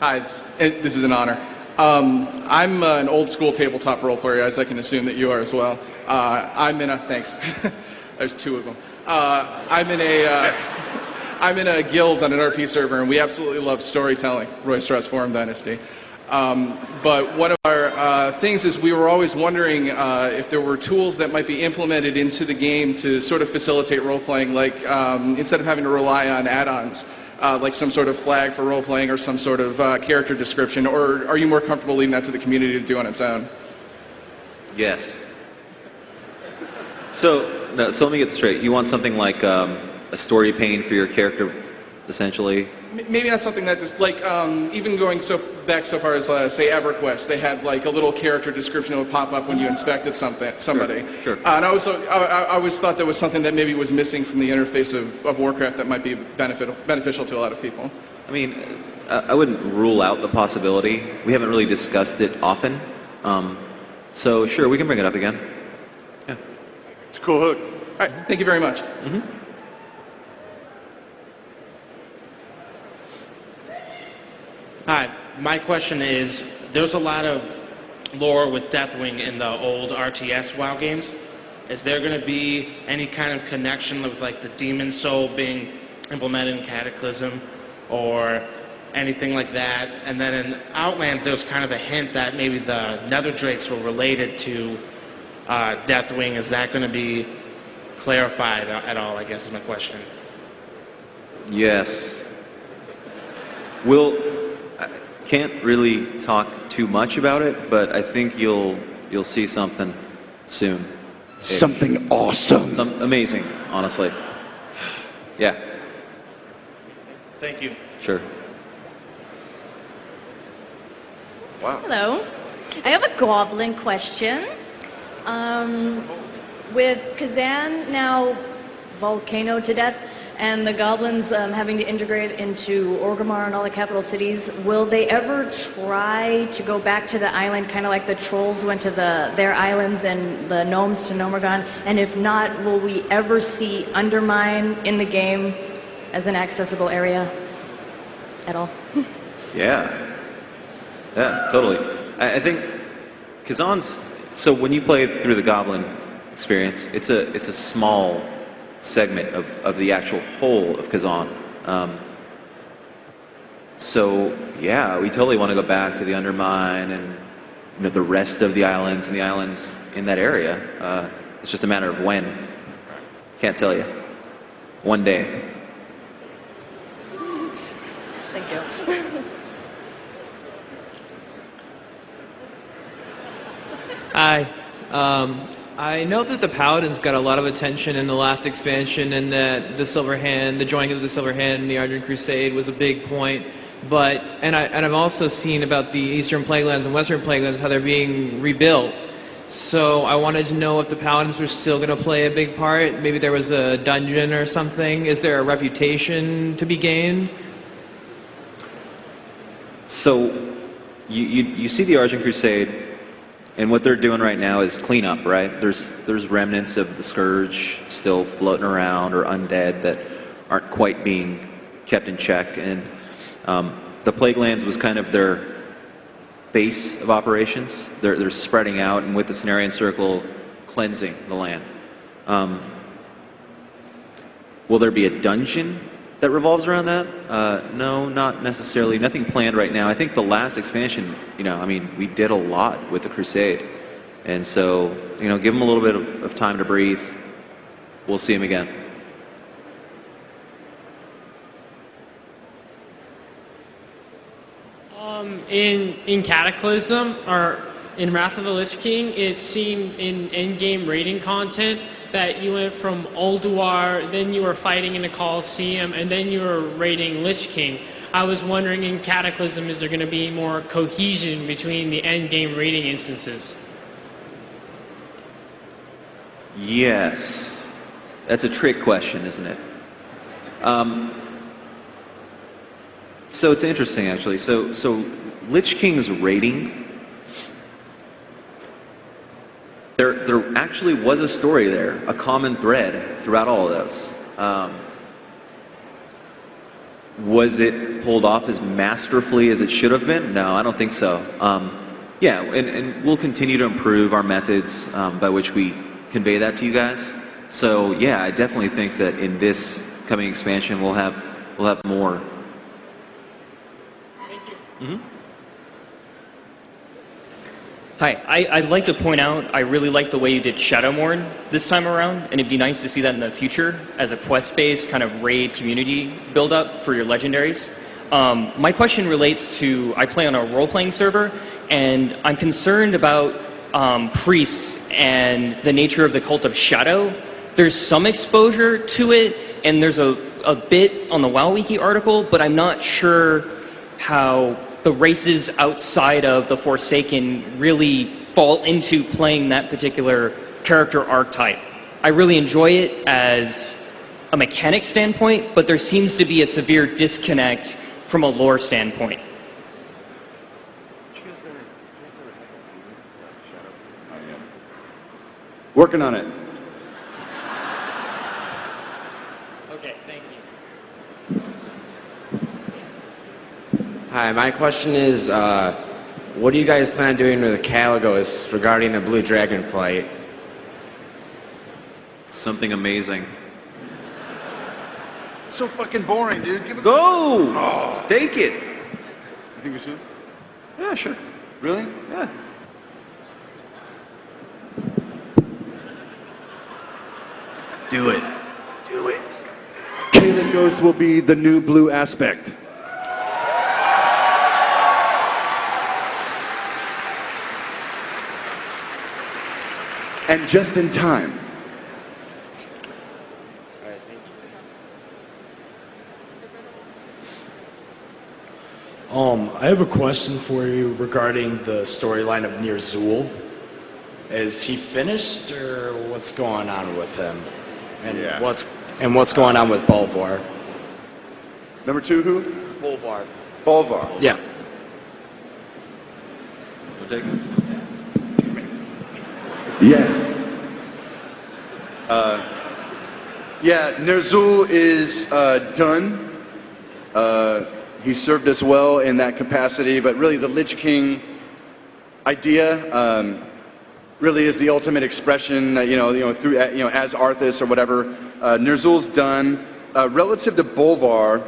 Hi, this is an honor. I'm an old school tabletop role player, as I can assume that you are as well. I'm in a, thanks. There's two of them. I'm in a guild on an RP server, and we absolutely love storytelling, Roystra's Forum Dynasty. But one of our things is we were always wondering if there were tools that might be implemented into the game to sort of facilitate role-playing, like instead of having to rely on add-ons, like some sort of flag for role-playing or some sort of character description, or are you more comfortable leaving that to the community to do on its own? Yes. So let me get this straight. You want something like a story pane for your character, essentially? Maybe not something that is like even going back so far as say EverQuest. They had like a little character description that would pop up when you inspected somebody. Sure. And I always thought that was something that maybe was missing from the interface of Warcraft that might be beneficial to a lot of people. I mean, I wouldn't rule out the possibility. We haven't really discussed it often. So sure, we can bring it up again. Yeah. It's a cool hook. All right, thank you very much. Mm-hmm. Hi, my question is, there's a lot of lore with Deathwing in the old RTS WoW games. Is there going to be any kind of connection with like the Demon Soul being implemented in Cataclysm or anything like that? And then in Outlands, there was kind of a hint that maybe the Nether Drakes were related to Deathwing. Is that going to be clarified at all, I guess is my question. Yes. I can't really talk too much about it, but I think you'll see something soon. Something awesome. Amazing, honestly. Yeah. Thank you. Sure. Wow. Hello. I have a goblin question. With Kazan now volcano to death, and the goblins having to integrate into Orgrimmar and all the capital cities, will they ever try to go back to the island, kind of like the trolls went to their islands and the gnomes to Nomergon? And if not, will we ever see Undermine in the game as an accessible area at all? Yeah, totally. I think Kazan's, so when you play through the Goblin experience, it's a small segment of the actual whole of Kazan. So yeah, we totally want to go back to the Undermine and the rest of the islands and the islands in that area. It's just a matter of when. Can't tell you. One day. Thank you. Hi. I know that the Paladins got a lot of attention in the last expansion, and that the Silver Hand, the joining of the Silver Hand and the Argent Crusade was a big point. But I've also seen about the Eastern Plaguelands and Western Plaguelands, how they're being rebuilt. So I wanted to know if the Paladins were still going to play a big part. Maybe there was a dungeon or something. Is there a reputation to be gained? So you see the Argent Crusade, and what they're doing right now is cleanup, right? There's remnants of the Scourge still floating around, or undead that aren't quite being kept in check. And the Plaguelands was kind of their base of operations. They're spreading out, and with the Cenarian Circle cleansing the land. Will there be a dungeon that revolves around that? No, not necessarily. Nothing planned right now. I think the last expansion, we did a lot with the Crusade. And so, give them a little bit of time to breathe. We'll see them again. In Cataclysm, or in Wrath of the Lich King, it seemed in endgame raiding content that you went from Ulduar, then you were fighting in the Colosseum, and then you were raiding Lich King. I was wondering, in Cataclysm, is there going to be more cohesion between the endgame raiding instances? Yes. That's a trick question, isn't it? So it's interesting, actually. So Lich King's raiding, there actually was a story there, a common thread throughout all of those. Was it pulled off as masterfully as it should have been? No, I don't think so. Yeah, and we'll continue to improve our methods by which we convey that to you guys. So yeah, I definitely think that in this coming expansion we'll have more. Thank you. Hi, I'd like to point out I really like the way you did Shadowmourne this time around, and it'd be nice to see that in the future as a quest-based kind of raid community build-up for your legendaries. My question relates to, I play on a role-playing server, and I'm concerned about priests and the nature of the cult of Shadow. There's some exposure to it, and there's a bit on the WoW Wiki article, but I'm not sure how the races outside of the Forsaken really fall into playing that particular character archetype. I really enjoy it as a mechanic standpoint, but there seems to be a severe disconnect from a lore standpoint. Working on it. Okay, thank you. Hi, my question is, what do you guys plan on doing with the Caligos regarding the Blue Dragon flight? Something amazing. It's so fucking boring, dude. Give it. Go! Oh. Take it! You think we should? Yeah, sure. Really? Yeah. Do it. Do it. Caligos will be the new blue aspect. And just in time. I have a question for you regarding the storyline of Nirzul. Is he finished, or what's going on with him? And Yeah. what's going on with Bolvar? Number 2, who? Bolvar. Bolvar. Yeah. Yes. Yeah, Nirzul is done. He served us well in that capacity, but really the Lich King idea really is the ultimate expression, through as Arthas or whatever. Nirzul's done. Relative to Bolvar,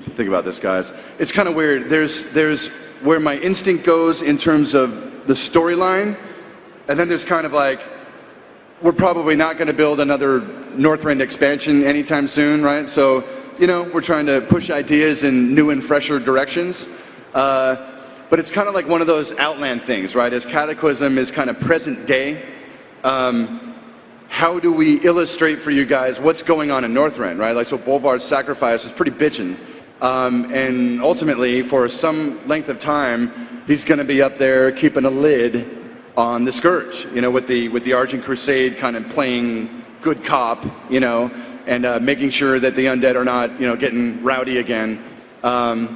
think about this, guys. It's kind of weird. There's where my instinct goes in terms of the storyline, and then there's kind of like, we're probably not going to build another Northrend expansion anytime soon, right? So, we're trying to push ideas in new and fresher directions. But it's kind of like one of those Outland things, right? As Cataclysm is kind of present day, how do we illustrate for you guys what's going on in Northrend, right? Like, so Bolvar's sacrifice is pretty bitchin'. And ultimately, for some length of time, he's going to be up there keeping a lid on the Scourge, with the Argent Crusade kind of playing good cop, and making sure that the undead are not, getting rowdy again. But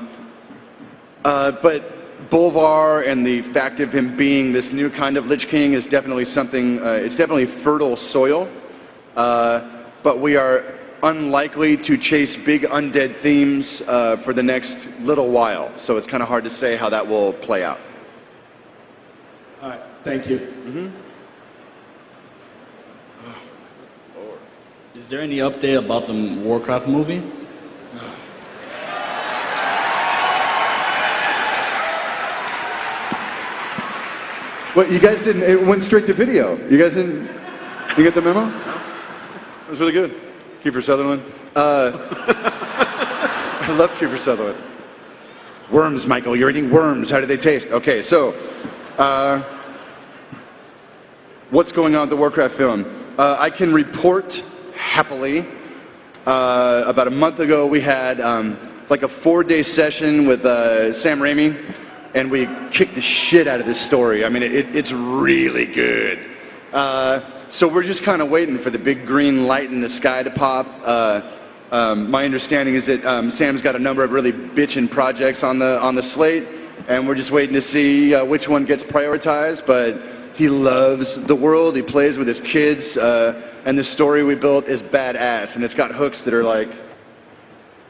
Bolvar and the fact of him being this new kind of Lich King is definitely something, it's definitely fertile soil. But we are unlikely to chase big undead themes for the next little while. So it's kind of hard to say how that will play out. All right. Thank you. Is there any update about the Warcraft movie? What, you guys didn't, it went straight to video. You guys didn't, you get the memo? It was really good. Kiefer Sutherland. I love Kiefer Sutherland. Worms, Michael, you're eating worms. How do they taste? Okay, so, what's going on with the Warcraft film? I can report happily. About a month ago, we had like a 4-day session with Sam Raimi, and we kicked the shit out of this story. I mean, it's really good. So we're just kind of waiting for the big green light in the sky to pop. My understanding is that Sam's got a number of really bitchin' projects on the slate, and we're just waiting to see which one gets prioritized. But He loves the world. He plays with his kids, and the story we built is badass. And it's got hooks that are like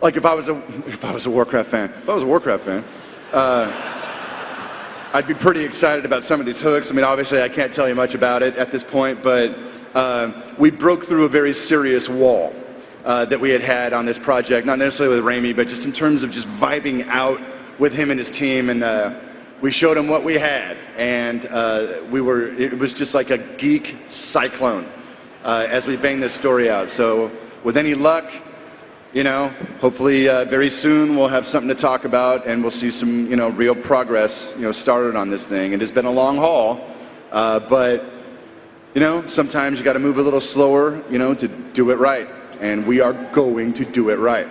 if I was a Warcraft fan, I'd be pretty excited about some of these hooks. I mean, obviously, I can't tell you much about it at this point, but we broke through a very serious wall that we had on this project, not necessarily with Raimi, but just in terms of just vibing out with him and his team, and we showed him what we had, and it was just like a geek cyclone as we banged this story out. So with any luck, hopefully very soon we'll have something to talk about, and we'll see some, real progress, started on this thing. It has been a long haul, but, sometimes you got to move a little slower, to do it right. And we are going to do it right.